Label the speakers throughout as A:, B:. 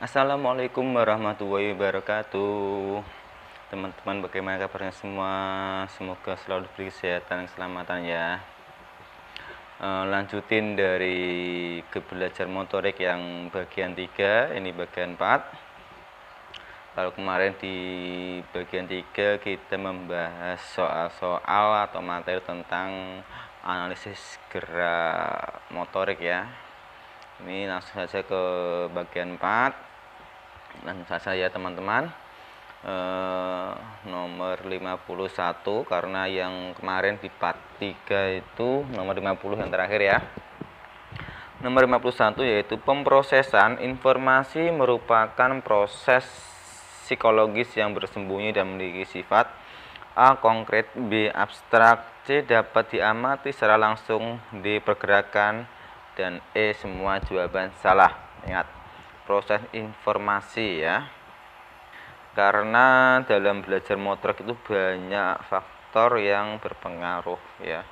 A: Assalamualaikum warahmatullahi wabarakatuh. Teman-teman, bagaimana kabarnya semua? Semoga selalu diberi kesehatan dan keselamatan ya. Lanjutin dari belajar motorik yang bagian 3, ini bagian 4. Kalau kemarin di bagian 3 kita membahas soal-soal atau materi tentang analisis gerak motorik ya. Ini langsung saja ke bagian 4. Langsung saja ya teman-teman. Nomor 51, karena yang kemarin di part 3 itu nomor 50 yang terakhir ya. Nomor 51 yaitu pemrosesan informasi merupakan proses psikologis yang bersembunyi dan memiliki sifat A. Konkret, B. Abstrak, C. Dapat diamati secara langsung, D. Pergerakan, dan E. Semua jawaban salah. Ingat, proses informasi ya, karena dalam belajar motorik itu banyak faktor yang berpengaruh ya.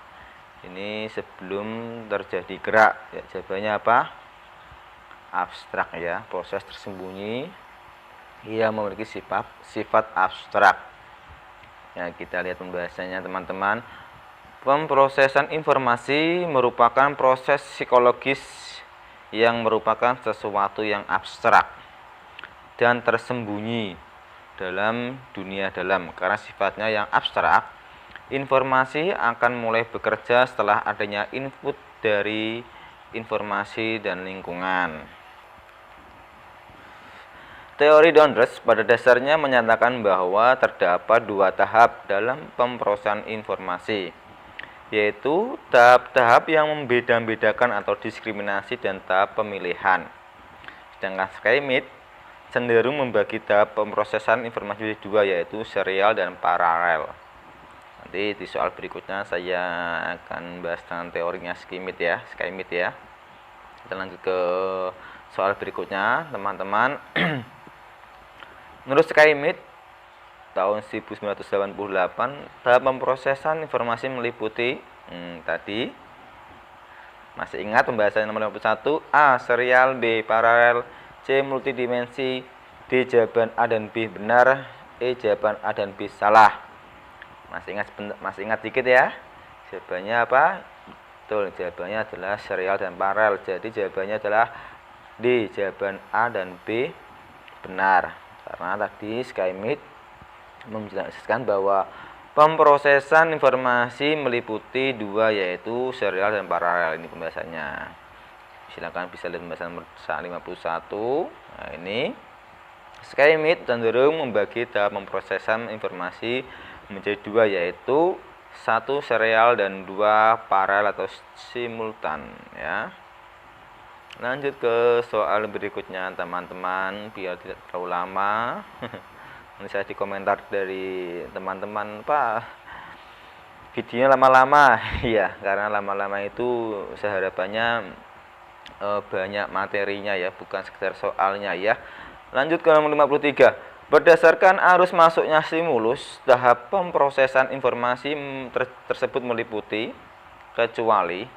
A: Ini sebelum terjadi gerak ya, jawabannya apa? Abstrak ya, proses tersembunyi yang memiliki sifat abstrak ya. Kita lihat pembahasannya teman-teman. Pemrosesan informasi merupakan proses psikologis yang merupakan sesuatu yang abstrak dan tersembunyi dalam dunia dalam. Karena sifatnya yang abstrak, informasi akan mulai bekerja setelah adanya input dari informasi dan lingkungan. Teori Donrus pada dasarnya menyatakan bahwa terdapat dua tahap dalam pemrosesan informasi, yaitu tahap-tahap yang membeda-bedakan atau diskriminasi dan tahap pemilihan. Sedangkan Schmidt cenderung membagi tahap pemrosesan informasi menjadi dua, yaitu serial dan paralel. Nanti di soal berikutnya saya akan bahas tentang teorinya Schmidt ya. Kita lanjut ke soal berikutnya teman-teman. Menurut Schmidt tahun 1988, tahap pemrosesan informasi meliputi tadi masih ingat pembahasan nomor 51, A. Serial, B. Paralel, C. Multidimensi, D. Jawaban A dan B benar, E. Jawaban A dan B salah. Masih ingat dikit ya. Jawabannya apa? Betul, jawabannya adalah serial dan paralel. Jadi jawabannya adalah D. Jawaban A dan B benar. Karena tadi Schmidt menjelaskan bahwa pemrosesan informasi meliputi dua, yaitu serial dan paralel. Ini pembahasannya. Silakan bisa lihat pembahasan nomor 51. Nah, ini Schmidt cenderung membagi tahap pemrosesan informasi menjadi dua, yaitu satu serial dan dua paralel atau simultan ya. Lanjut ke soal berikutnya teman-teman, biar tidak terlalu lama. Ini saya di komentar dari teman-teman, Pak, videonya lama-lama. Iya, karena lama-lama itu seharapannya banyak materinya ya, bukan sekedar soalnya ya. Lanjut ke nomor 53. Berdasarkan arus masuknya stimulus, tahap pemrosesan informasi tersebut meliputi kecuali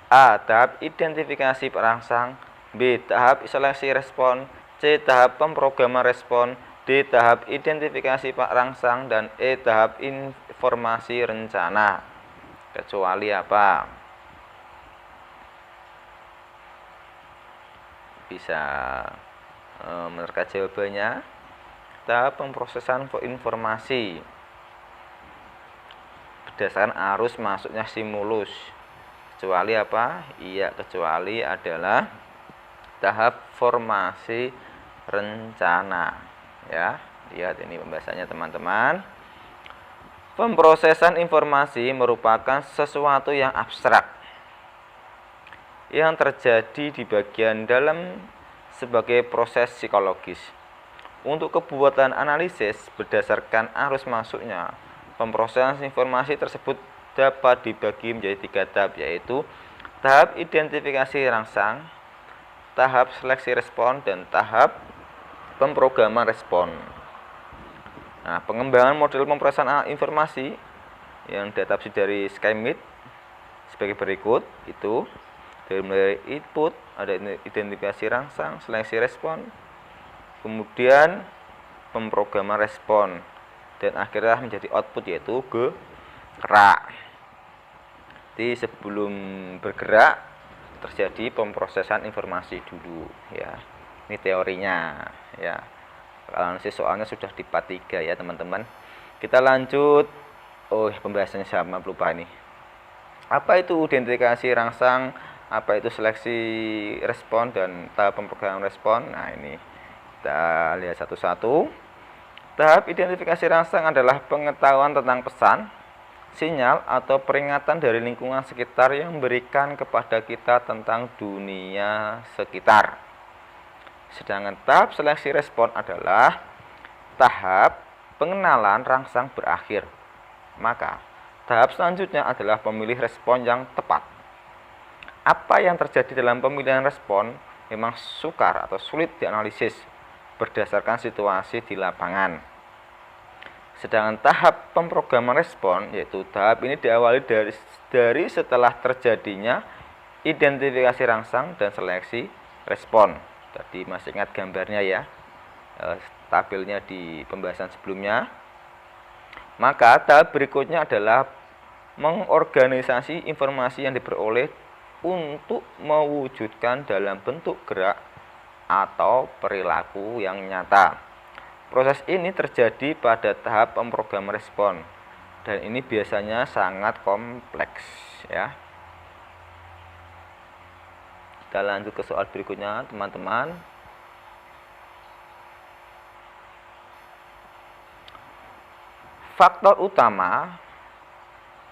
A: A. Tahap identifikasi perangsang, B. Tahap seleksi respon, C. Tahap pemrograman respon, D. Tahap identifikasi perangsang, dan E. Tahap informasi rencana. Kecuali apa? Bisa menerka jawabannya. Tahap pemrosesan informasi berdasarkan arus masuknya stimulus. Kecuali apa? Iya, kecuali adalah tahap formasi rencana ya. Lihat ini pembahasannya teman-teman. Pemrosesan informasi merupakan sesuatu yang abstrak yang terjadi di bagian dalam sebagai proses psikologis. Untuk kebuatan analisis berdasarkan arus masuknya, pemrosesan informasi tersebut dapat dibagi menjadi tiga tahap, yaitu tahap identifikasi rangsang, tahap seleksi respon, dan tahap pemrograman respon. Nah, pengembangan model pemrosesan informasi yang diadaptasi dari Schmidt sebagai berikut itu dari mulai input, ada identifikasi rangsang, seleksi respon, kemudian pemrograman respon, dan akhirnya menjadi output yaitu gerak. Jadi sebelum bergerak terjadi pemrosesan informasi dulu ya. Ini teorinya ya. Kalau nanti soalnya sudah di part 3 ya teman-teman. Kita lanjut. Oh, pembahasannya sama, lupa ini. Apa itu identifikasi rangsang, apa itu seleksi respon dan tahap pemrograman respon. Nah, ini kita lihat satu-satu. Tahap identifikasi rangsang adalah pengetahuan tentang pesan, sinyal atau peringatan dari lingkungan sekitar yang memberikan kepada kita tentang dunia sekitar. Sedangkan tahap seleksi respon adalah tahap pengenalan rangsang berakhir. Maka tahap selanjutnya adalah pemilih respon yang tepat. Apa yang terjadi dalam pemilihan respon memang sukar atau sulit dianalisis berdasarkan situasi di lapangan. Sedangkan tahap pemrograman respon, yaitu tahap ini diawali dari setelah terjadinya identifikasi rangsang dan seleksi respon. Tadi masih ingat gambarnya ya, tabelnya di pembahasan sebelumnya. Maka tahap berikutnya adalah mengorganisasi informasi yang diperoleh untuk mewujudkan dalam bentuk gerak atau perilaku yang nyata. Proses ini terjadi pada tahap pemrograman respon, dan ini biasanya sangat kompleks ya. Kita lanjut ke soal berikutnya teman-teman. Faktor utama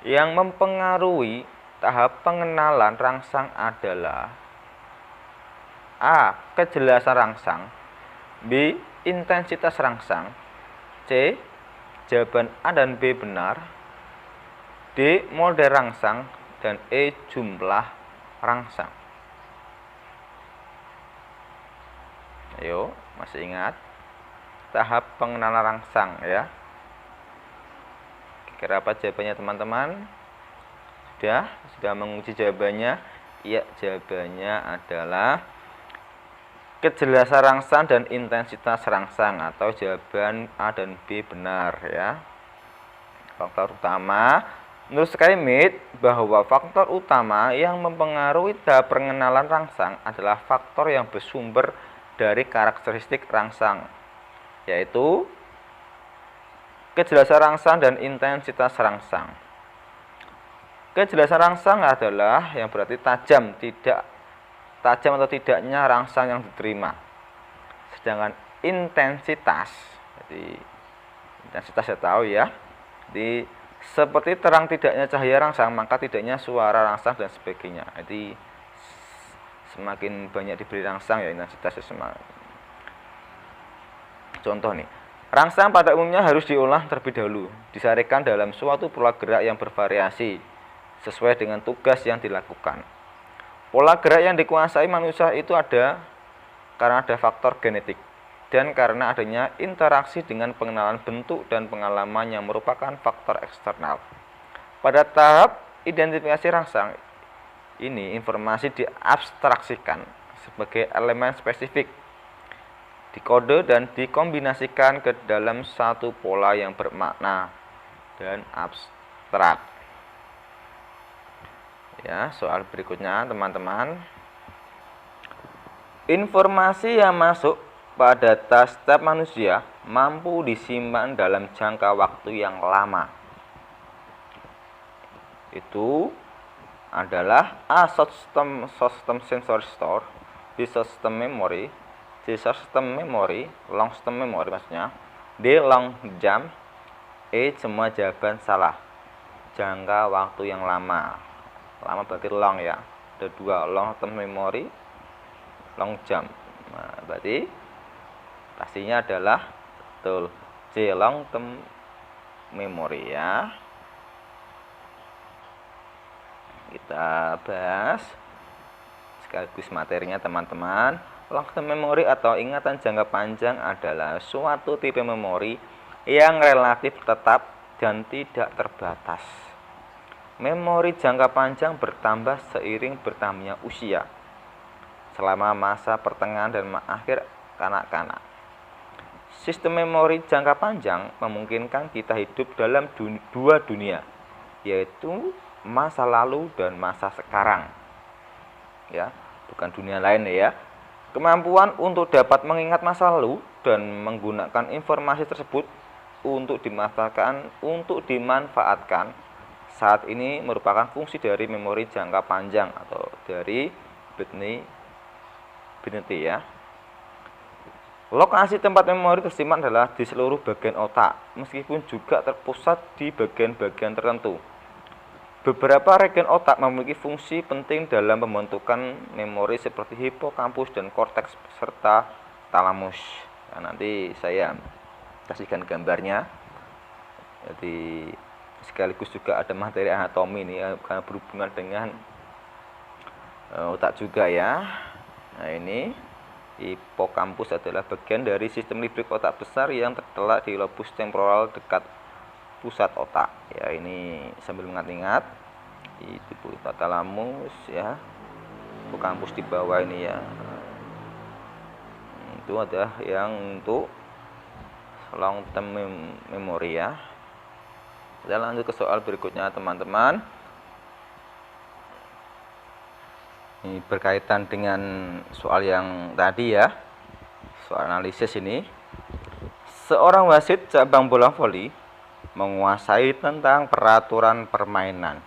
A: yang mempengaruhi tahap pengenalan rangsang adalah A. Kejelasan rangsang, B. Intensitas rangsang, C. Jawaban A dan B benar, D. Model rangsang, dan E. Jumlah rangsang. Ayo, masih ingat tahap pengenalan rangsang ya? Kira apa jawabannya teman-teman? Sudah menguji jawabannya? Iya, jawabannya adalah kejelasan rangsang dan intensitas rangsang, atau jawaban A dan B benar ya. Faktor utama, menurut Skymit bahwa faktor utama yang mempengaruhi tahap pengenalan rangsang adalah faktor yang bersumber dari karakteristik rangsang, yaitu kejelasan rangsang dan intensitas rangsang. Kejelasan rangsang adalah yang berarti tajam atau tidaknya rangsang yang diterima. Sedangkan intensitas, jadi intensitas saya tahu ya, jadi seperti terang tidaknya cahaya rangsang, maka tidaknya suara rangsang dan sebagainya. Jadi semakin banyak diberi rangsang ya intensitasnya semakin. Contoh nih, rangsang pada umumnya harus diolah terlebih dahulu, disarikan dalam suatu pola gerak yang bervariasi sesuai dengan tugas yang dilakukan. Pola gerak yang dikuasai manusia itu ada karena ada faktor genetik dan karena adanya interaksi dengan pengenalan bentuk dan pengalaman yang merupakan faktor eksternal. Pada tahap identifikasi rangsang ini, informasi diabstraksikan sebagai elemen spesifik, dikode dan dikombinasikan ke dalam satu pola yang bermakna dan abstrak. Ya, soal berikutnya teman-teman. Informasi yang masuk pada data manusia mampu disimpan dalam jangka waktu yang lama. Itu adalah A. Short-term sensory store, B. Short-term memory, C. Short-term memory, long-term memory maksudnya, D. long jam, E. Semua jawaban salah. Jangka waktu yang lama. Lama berarti long ya. Ada dua, long-term memory, long jam. Nah, berarti pastinya adalah betul C. long-term memory ya. Kita bahas sekaligus materinya teman-teman. Long-term memory atau ingatan jangka panjang adalah suatu tipe memori yang relatif tetap dan tidak terbatas. Memori jangka panjang bertambah seiring bertambahnya usia selama masa pertengahan dan akhir kanak-kanak. Sistem memori jangka panjang memungkinkan kita hidup dalam dua dunia, yaitu masa lalu dan masa sekarang. Ya, bukan dunia lain ya. Kemampuan untuk dapat mengingat masa lalu dan menggunakan informasi tersebut untuk dimanfaatkan saat ini merupakan fungsi dari memori jangka panjang atau dari Bennett ya. Lokasi tempat memori tersimpan adalah di seluruh bagian otak, meskipun juga terpusat di bagian-bagian tertentu. Beberapa regen otak memiliki fungsi penting dalam pembentukan memori seperti hipokampus dan korteks serta talamus. Nah, nanti saya kasihkan gambarnya. Jadi sekaligus juga ada materi anatomi ini karena berhubungan dengan otak juga ya. Nah, ini hipokampus adalah bagian dari sistem listrik otak besar yang terletak di lobus temporal dekat pusat otak. Ya, ini sambil mengingat-ingat di pusat talamus ya. Hipokampus di bawah ini ya. Itu adalah yang untuk long term memory ya. Kita lanjut ke soal berikutnya teman-teman. Ini berkaitan dengan soal yang tadi ya, soal analisis ini. Seorang wasit cabang bola voli menguasai tentang peraturan permainan,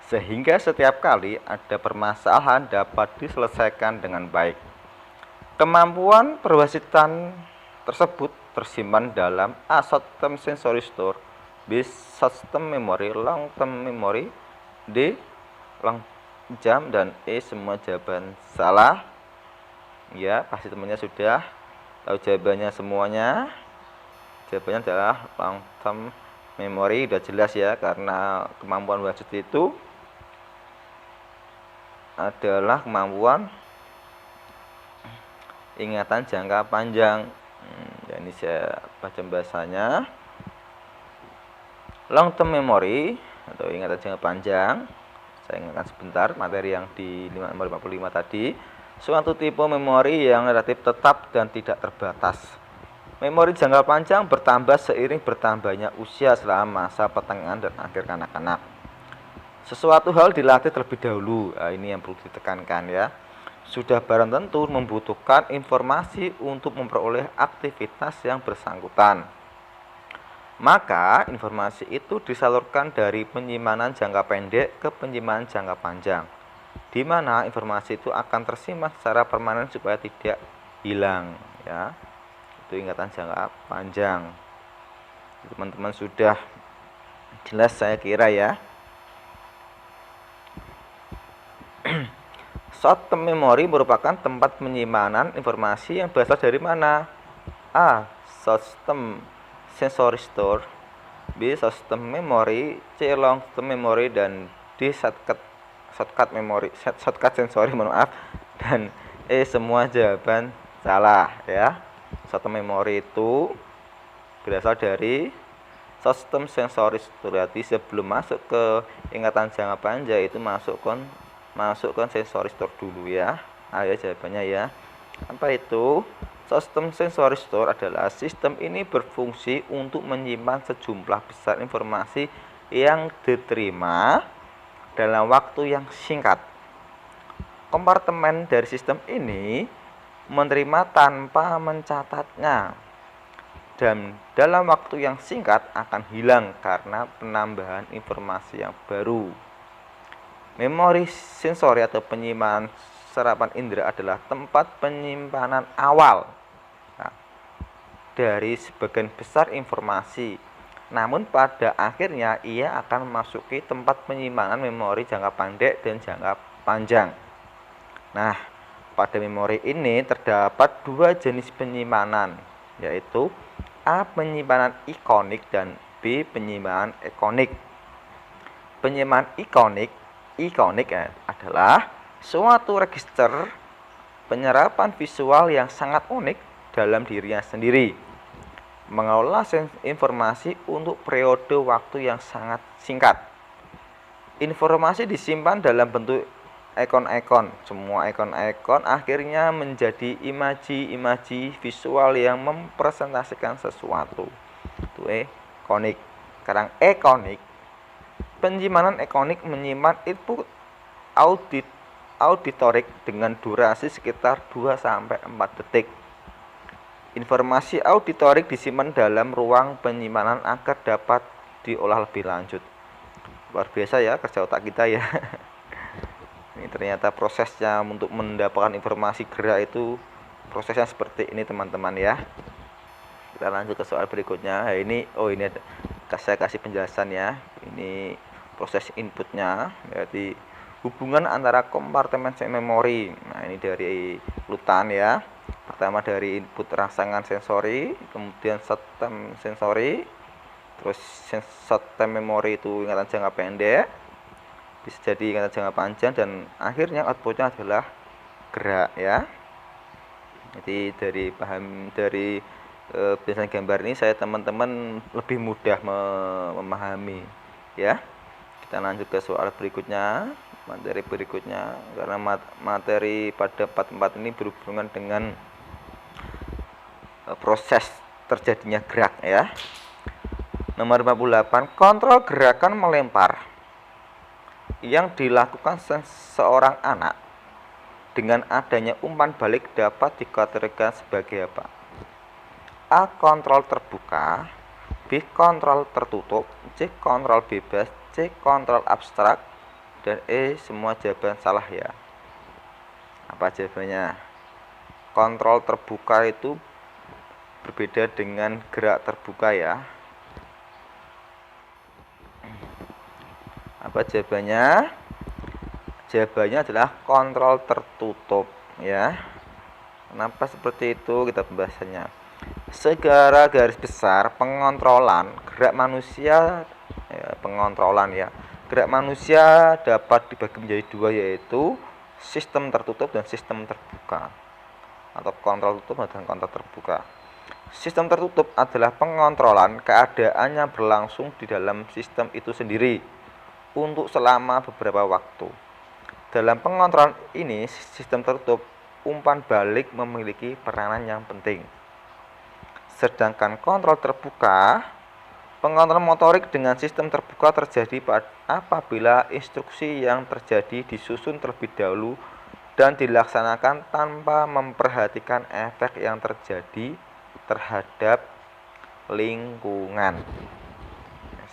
A: sehingga setiap kali ada permasalahan dapat diselesaikan dengan baik. Kemampuan perwasitan tersebut tersimpan dalam A. Short-term sensory store, B. Short-term memory, long-term memory, D. long jam, dan E. Semua jawaban salah. Ya, pasti temannya sudah tahu jawabannya semuanya. Jawabannya adalah long term memory, udah jelas ya, karena kemampuan wasit itu adalah kemampuan ingatan jangka panjang. Ya, ini saya baca bahasanya. Long term memory atau ingatan jangka panjang, saya ingatkan sebentar materi yang di nomor 55 tadi. Suatu tipe memori yang relatif tetap dan tidak terbatas. Memori jangka panjang bertambah seiring bertambahnya usia selama masa pertengahan dan akhir kanak-kanak. Sesuatu hal dilatih terlebih dahulu. Nah, ini yang perlu ditekankan ya. Sudah barang tentu membutuhkan informasi untuk memperoleh aktivitas yang bersangkutan. Maka informasi itu disalurkan dari penyimpanan jangka pendek ke penyimpanan jangka panjang, di mana informasi itu akan tersimpan secara permanen supaya tidak hilang ya. Itu ingatan jangka panjang. Teman-teman sudah jelas saya kira ya. Short term memory merupakan tempat penyimpanan informasi yang berasal dari mana? A. Short term sensory store, B. Short-term memory, C. long-term memory, dan D. shortcut sensory, dan E. Semua jawaban salah ya. Short-term memory itu berasal dari short-term sensory store. Jadi sebelum masuk ke ingatan jangka panjang itu masukkan sensory store dulu ya. Ayo jawabannya ya. Apa itu? Short-term sensory store adalah sistem ini berfungsi untuk menyimpan sejumlah besar informasi yang diterima dalam waktu yang singkat. Kompartemen dari sistem ini menerima tanpa mencatatnya, dan dalam waktu yang singkat akan hilang karena penambahan informasi yang baru. Memori sensori atau penyimpanan serapan indera adalah tempat penyimpanan awal dari sebagian besar informasi. Namun pada akhirnya ia akan memasuki tempat penyimpanan memori jangka pendek dan jangka panjang. Nah, pada memori ini terdapat dua jenis penyimpanan, yaitu A. Penyimpanan ikonik dan B. Penyimpanan ikonik. Penyimpanan ikonik adalah suatu register penyerapan visual yang sangat unik dalam dirinya sendiri, mengelola informasi untuk periode waktu yang sangat singkat. Informasi disimpan dalam bentuk ikon-ikon. Semua ikon-ikon akhirnya menjadi imaji visual yang mempresentasikan sesuatu. Itu ikonik. Sekarang ikonik. Penyimpanan ikonik menyimpan input auditorik dengan durasi sekitar 2-4 detik. Informasi auditorik disimpan dalam ruang penyimpanan agar dapat diolah lebih lanjut. Luar biasa ya kerja otak kita ya. Ini ternyata prosesnya untuk mendapatkan informasi gerak itu prosesnya seperti ini teman-teman ya. Kita lanjut ke soal berikutnya. Nah, ini ada, saya kasih penjelasan ya. Ini proses inputnya, berarti hubungan antara kompartemen memori. Nah, ini dari urutan ya. Pertama dari input rangsangan sensori, kemudian short term sensori, terus short term memori itu ingatan jangka pendek, bisa jadi ingatan jangka panjang, dan akhirnya outputnya adalah gerak ya. Jadi dari penjelasan gambar ini saya teman-teman lebih mudah memahami ya. Kita lanjut ke soal berikutnya, materi berikutnya, karena materi pada 44 ini berhubungan dengan proses terjadinya gerak ya. Nomor 58, kontrol gerakan melempar yang dilakukan seorang anak dengan adanya umpan balik dapat dikategorikan sebagai apa? A. Kontrol terbuka, B. Kontrol tertutup, C. Kontrol bebas, C. Kontrol abstrak, dan E. Semua jawaban salah ya. Apa jawabannya? Kontrol terbuka itu berbeda dengan gerak terbuka ya. Apa jawabannya? Jawabannya adalah kontrol tertutup ya. Kenapa seperti itu? Kita pembahasannya. Segala garis besar pengontrolan gerak manusia gerak manusia dapat dibagi menjadi dua, yaitu sistem tertutup dan sistem terbuka, atau kontrol tutup dan kontrol terbuka. Sistem tertutup adalah pengontrolan keadaannya berlangsung di dalam sistem itu sendiri untuk selama beberapa waktu. Dalam pengontrolan ini, sistem tertutup, umpan balik memiliki peranan yang penting. Sedangkan kontrol terbuka, pengontrol motorik dengan sistem terbuka terjadi apabila instruksi yang terjadi disusun terlebih dahulu dan dilaksanakan tanpa memperhatikan efek yang terjadi terhadap lingkungan.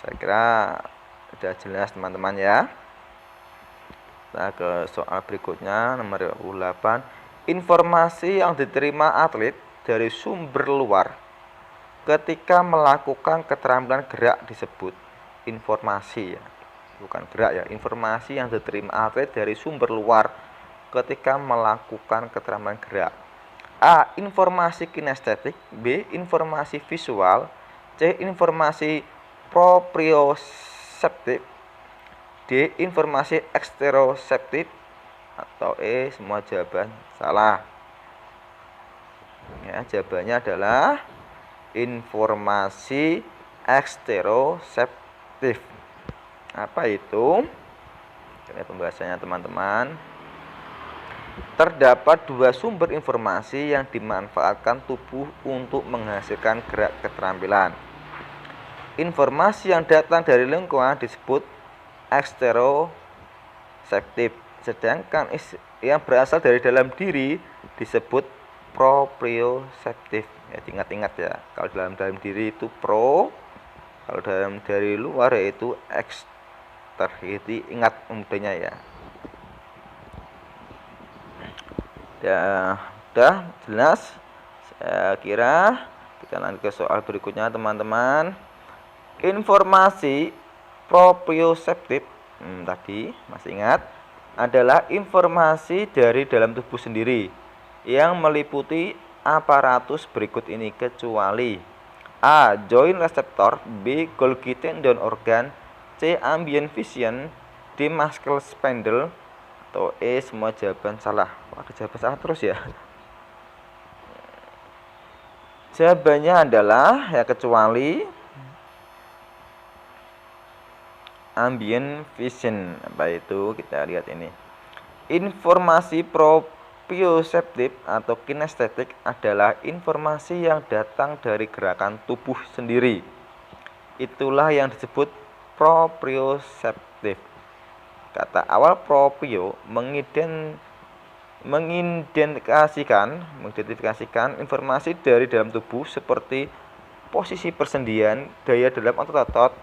A: Saya kira sudah jelas teman-teman ya. Kita ke soal berikutnya, nomor 28. Informasi yang diterima atlet dari sumber luar ketika melakukan keterampilan gerak disebut informasi ya, bukan gerak ya. Informasi yang diterima atlet dari sumber luar ketika melakukan keterampilan gerak. A. Informasi kinestetik, B. Informasi visual, C. Informasi proprioseptif, D. Informasi eksteroseptif, atau E. Semua jawaban salah. Ya, jawabannya adalah informasi eksteroseptif. Apa itu? Ini pembahasannya teman-teman. Terdapat dua sumber informasi yang dimanfaatkan tubuh untuk menghasilkan gerak keterampilan. Informasi yang datang dari lingkungan disebut eksteroseptif, sedangkan yang berasal dari dalam diri disebut proprioseptif. Ya, ingat-ingat ya, kalau dalam diri itu pro, kalau dari luar yaitu ekster. Jadi ingat mudahnya ya. Udah jelas. Saya kira kita lanjut ke soal berikutnya teman-teman. Informasi proprioseptif tadi masih ingat adalah informasi dari dalam tubuh sendiri yang meliputi aparatus berikut ini kecuali A. Joint receptor, B. Golgi tendon organ, C. Ambient vision, D. muscle spindle, atau E. Semua jawaban salah. Wah, jawaban salah terus ya. Jawabannya adalah ya kecuali ambient vision. Apa itu? Kita lihat ini. Informasi proprioseptif atau kinestetik adalah informasi yang datang dari gerakan tubuh sendiri. Itulah yang disebut proprioseptif. Kata awal proprio mengidentifikasikan informasi dari dalam tubuh seperti posisi persendian, daya dalam otot-otot,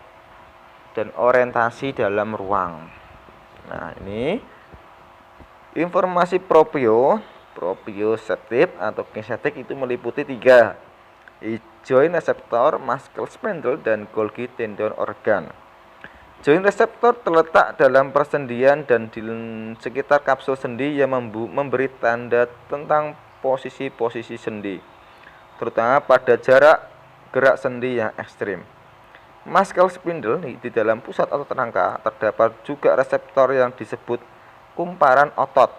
A: dan orientasi dalam ruang. Nah, ini informasi proprioseptif atau kinestetik itu meliputi 3. Joint reseptor, muscle spindle, dan Golgi tendon organ. Joint reseptor terletak dalam persendian dan di sekitar kapsul sendi yang memberi tanda tentang posisi-posisi sendi, terutama pada jarak gerak sendi yang ekstrim. Muscle spindle di dalam pusat otot rangka terdapat juga reseptor yang disebut kumparan otot.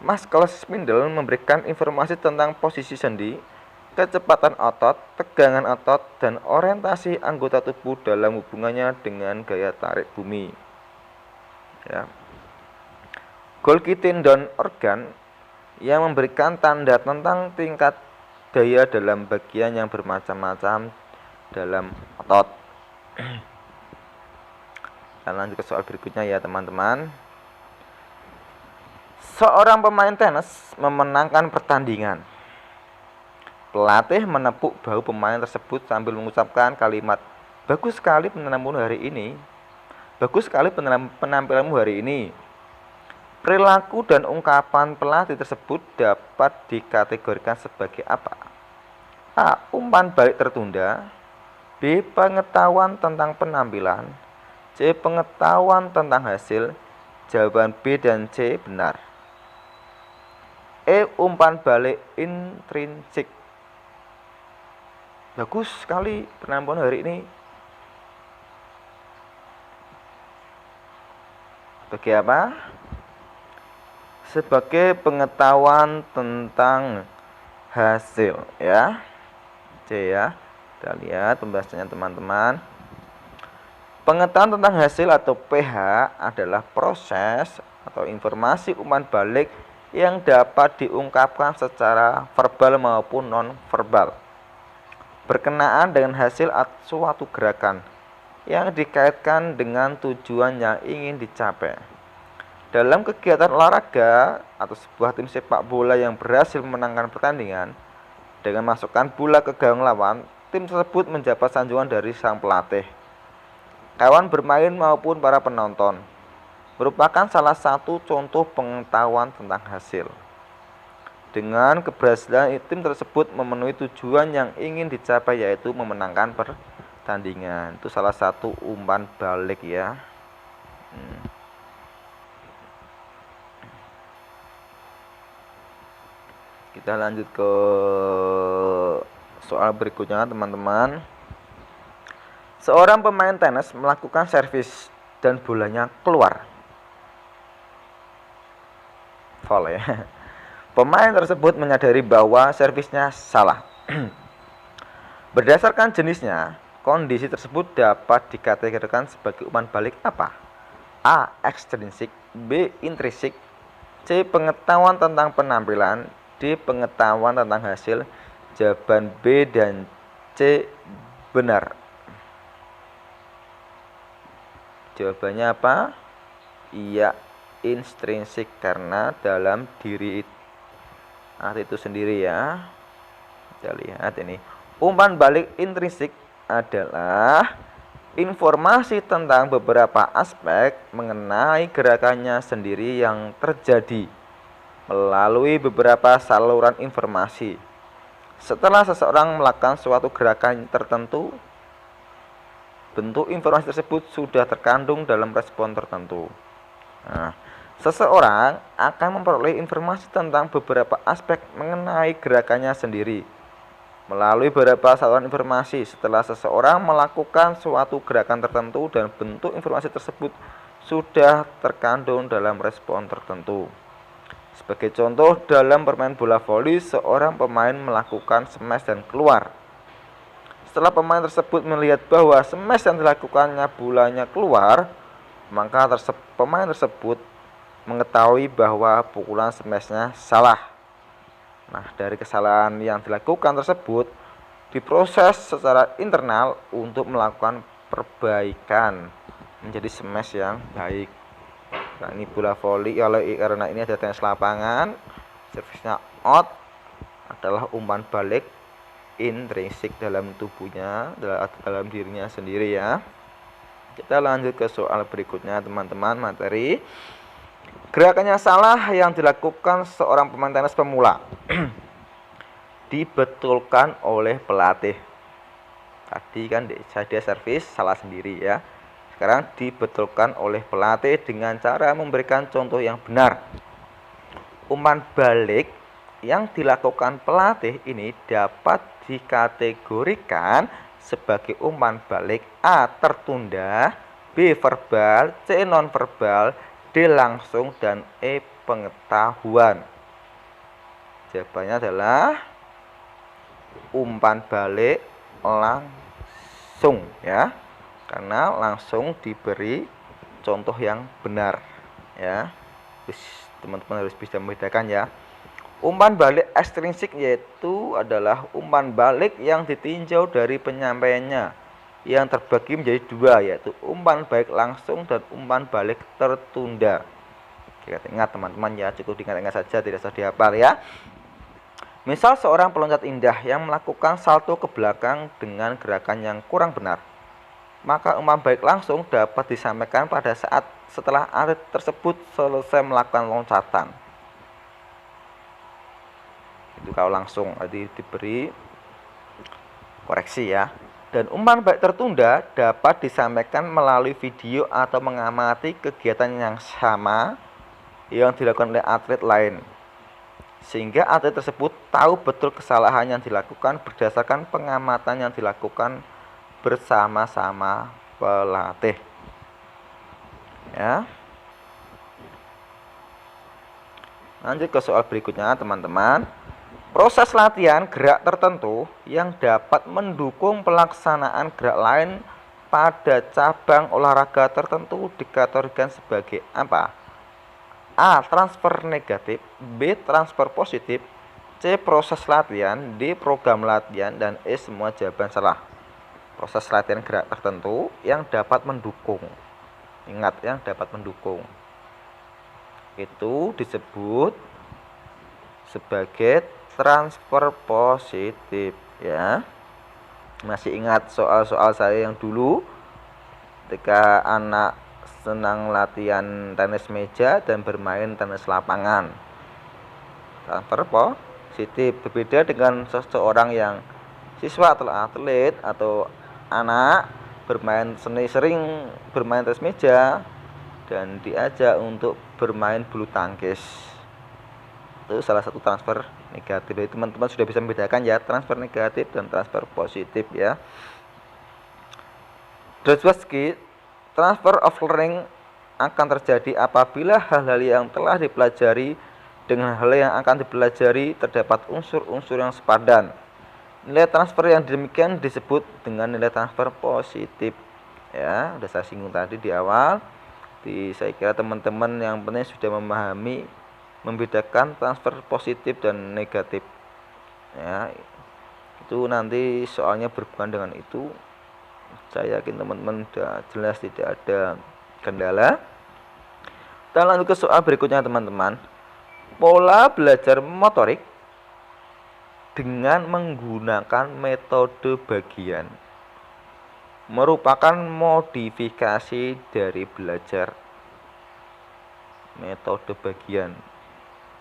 A: Muscle spindle memberikan informasi tentang posisi sendi, kecepatan otot, tegangan otot, dan orientasi anggota tubuh dalam hubungannya dengan gaya tarik bumi. Ya. Golgi tendon organ yang memberikan tanda tentang tingkat daya dalam bagian yang bermacam-macam dalam otot. Kita lanjut ke soal berikutnya ya teman-teman. Seorang pemain tenis memenangkan pertandingan. Pelatih menepuk bahu pemain tersebut sambil mengucapkan kalimat, "Bagus sekali penampilanmu hari ini. Bagus sekali penampilanmu hari ini." Perilaku dan ungkapan pelatih tersebut dapat dikategorikan sebagai apa? A. Umpan balik tertunda. B. Pengetahuan tentang penampilan. C. Pengetahuan tentang hasil. Jawaban B dan C benar. E. Umpan balik intrinsik. Bagus sekali penampilan hari ini. Sebagai apa? Sebagai pengetahuan tentang hasil ya. C ya. Kita lihat pembahasannya teman-teman. Pengetahuan tentang hasil atau PH adalah proses atau informasi umpan balik yang dapat diungkapkan secara verbal maupun non-verbal, berkenaan dengan hasil suatu gerakan yang dikaitkan dengan tujuan yang ingin dicapai. Dalam kegiatan olahraga atau sebuah tim sepak bola yang berhasil memenangkan pertandingan dengan masukkan bola ke gawang lawan, tim tersebut mendapat sanjungan dari sang pelatih, kawan bermain maupun para penonton. Merupakan salah satu contoh pengetahuan tentang hasil. Dengan keberhasilan tim tersebut memenuhi tujuan yang ingin dicapai, yaitu memenangkan pertandingan. Itu salah satu umpan balik ya. Kita lanjut ke soal berikutnya teman-teman. Seorang pemain tenis melakukan servis dan bolanya keluar. Foul ya. Pemain tersebut menyadari bahwa servisnya salah. Berdasarkan jenisnya, kondisi tersebut dapat dikategorikan sebagai umpan balik apa? A. Ekstrinsik. B. Intrinsik. C. Pengetahuan tentang penampilan. D. Pengetahuan tentang hasil. Jawaban B dan C benar. Jawabannya apa? Iya, intrinsik, karena dalam diri itu sendiri ya. Kita lihat ini. Umpan balik intrinsik adalah informasi tentang beberapa aspek mengenai gerakannya sendiri yang terjadi melalui beberapa saluran informasi. Setelah seseorang melakukan suatu gerakan tertentu, bentuk informasi tersebut sudah terkandung dalam respon tertentu. Nah, seseorang akan memperoleh informasi tentang beberapa aspek mengenai gerakannya sendiri melalui beberapa saluran informasi setelah seseorang melakukan suatu gerakan tertentu dan bentuk informasi tersebut sudah terkandung dalam respon tertentu. Sebagai contoh, dalam bermain bola voli, seorang pemain melakukan smash dan keluar. Setelah pemain tersebut melihat bahwa smash yang dilakukannya bolanya keluar, maka pemain tersebut mengetahui bahwa pukulan smashnya salah. Nah, dari kesalahan yang dilakukan tersebut diproses secara internal untuk melakukan perbaikan menjadi smash yang baik. Nah, ini bola voli karena ini ada tenis lapangan, servisnya out adalah umpan balik intrinsik dalam tubuhnya, dalam dirinya sendiri ya. Kita lanjut ke soal berikutnya teman-teman, materi. Gerakannya salah yang dilakukan seorang pemain tenis pemula dibetulkan oleh pelatih. Tadi kan dia servis salah sendiri ya. Sekarang dibetulkan oleh pelatih dengan cara memberikan contoh yang benar. Umpan balik yang dilakukan pelatih ini dapat dikategorikan sebagai umpan balik A. tertunda, B. verbal, C. non-verbal, D. langsung, dan E. pengetahuan. Jawabannya adalah umpan balik langsung ya, karena langsung diberi contoh yang benar ya. Teman-teman harus bisa membedakan ya. Umpan balik ekstrinsik yaitu adalah umpan balik yang ditinjau dari penyampaiannya yang terbagi menjadi dua, yaitu umpan balik langsung dan umpan balik tertunda. Kita ingat teman-teman ya, cukup diingat-ingat saja, tidak usah dihafal ya. Misal seorang peloncat indah yang melakukan salto ke belakang dengan gerakan yang kurang benar, maka umpan balik langsung dapat disampaikan pada saat setelah atlet tersebut selesai melakukan loncatan. Itu kalau langsung diberi koreksi ya. Dan umpan balik tertunda dapat disampaikan melalui video atau mengamati kegiatan yang sama yang dilakukan oleh atlet lain, sehingga atlet tersebut tahu betul kesalahan yang dilakukan berdasarkan pengamatan yang dilakukan bersama-sama pelatih ya. Lanjut ke soal berikutnya teman-teman. Proses latihan gerak tertentu yang dapat mendukung pelaksanaan gerak lain pada cabang olahraga tertentu dikategorikan sebagai apa? A. transfer negatif, B. transfer positif, C. proses latihan, D. program latihan, dan E. semua jawaban salah. Proses latihan gerak tertentu yang dapat mendukung. Ingat, yang dapat mendukung itu disebut sebagai transfer positif ya. Masih ingat soal-soal saya yang dulu ketika anak senang latihan tenis meja dan bermain tenis lapangan? Transfer positif berbeda dengan seseorang yang siswa atau atlet atau anak sering bermain tenis meja dan diajak untuk bermain bulu tangkis. Itu salah satu transfer negatif. Jadi teman-teman sudah bisa membedakan ya, transfer negatif dan transfer positif ya. Drozdowski, transfer of learning akan terjadi apabila hal-hal yang telah dipelajari dengan hal yang akan dipelajari terdapat unsur-unsur yang sepadan. Nilai transfer yang demikian disebut dengan nilai transfer positif ya. Sudah saya singgung tadi di awal. Saya kira teman-teman yang penting sudah memahami membedakan transfer positif dan negatif ya. Itu nanti soalnya berhubungan dengan itu. Saya yakin teman-teman sudah jelas, tidak ada kendala. Kita lanjut ke soal berikutnya teman-teman. Pola belajar motorik dengan menggunakan metode bagian merupakan modifikasi dari belajar metode bagian.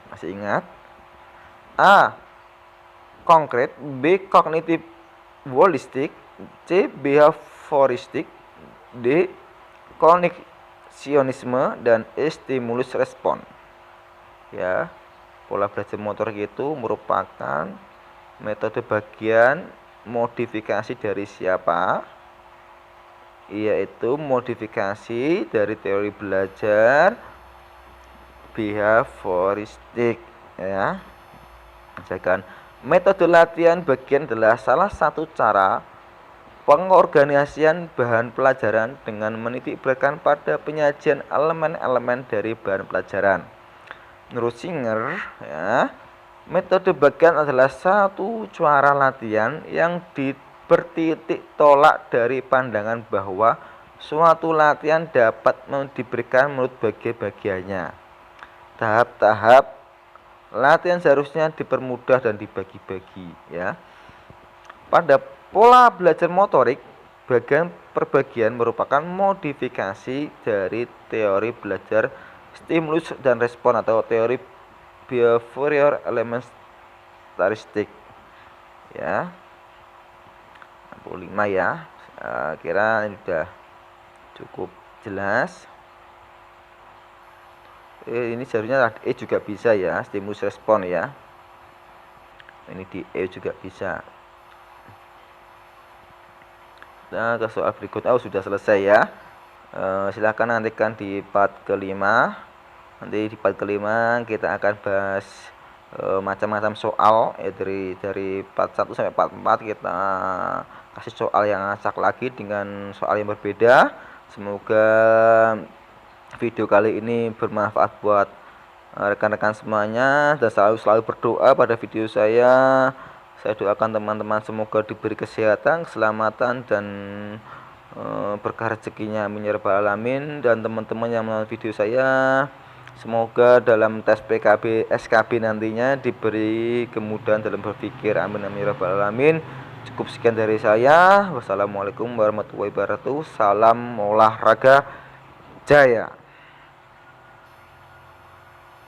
A: Masih ingat? A. Konkret, B. Kognitif holistik, C. behavioristik, D. koneksionisme, dan E. stimulus respon. Ya, pola belajar motorik itu merupakan metode bagian modifikasi dari siapa? Yaitu modifikasi dari teori belajar behavioristik ya. Misalkan metode latihan bagian adalah salah satu cara pengorganisasian bahan pelajaran dengan menitik beratkan pada penyajian elemen-elemen dari bahan pelajaran. Menurut Singer, ya, metode bagian adalah satu cara latihan yang bertitik tolak dari pandangan bahwa suatu latihan dapat diberikan menurut bagian-bagiannya. Tahap-tahap latihan seharusnya dipermudah dan dibagi-bagi, ya. Pada pola belajar motorik, bagian per bagian merupakan modifikasi dari teori belajar stimulus dan respon atau teori behavior element statistik, ya. 65 ya. Kira ini sudah cukup jelas. Ini seharusnya E juga bisa ya, stimulus respon ya. Ini di E juga bisa. Nah, ke soal berikutnya. Sudah selesai ya. Silahkan nantikan di part kelima. Nanti di part kelima kita akan bahas macam-macam soal, ya, dari part 1 sampai part 4 kita kasih soal yang acak lagi dengan soal yang berbeda. Semoga video kali ini bermanfaat buat rekan-rekan semuanya, dan selalu berdoa pada video saya. Saya doakan teman-teman semoga diberi kesehatan, keselamatan, dan berkah rezekinya, amin ya rabbal alamin. Dan teman-teman yang menonton video saya, semoga dalam tes PKB SKB nantinya diberi kemudahan dalam berpikir, amin amin ya rabbal alamin. Cukup sekian dari saya. Wassalamualaikum warahmatullahi wabarakatuh. Salam olahraga jaya.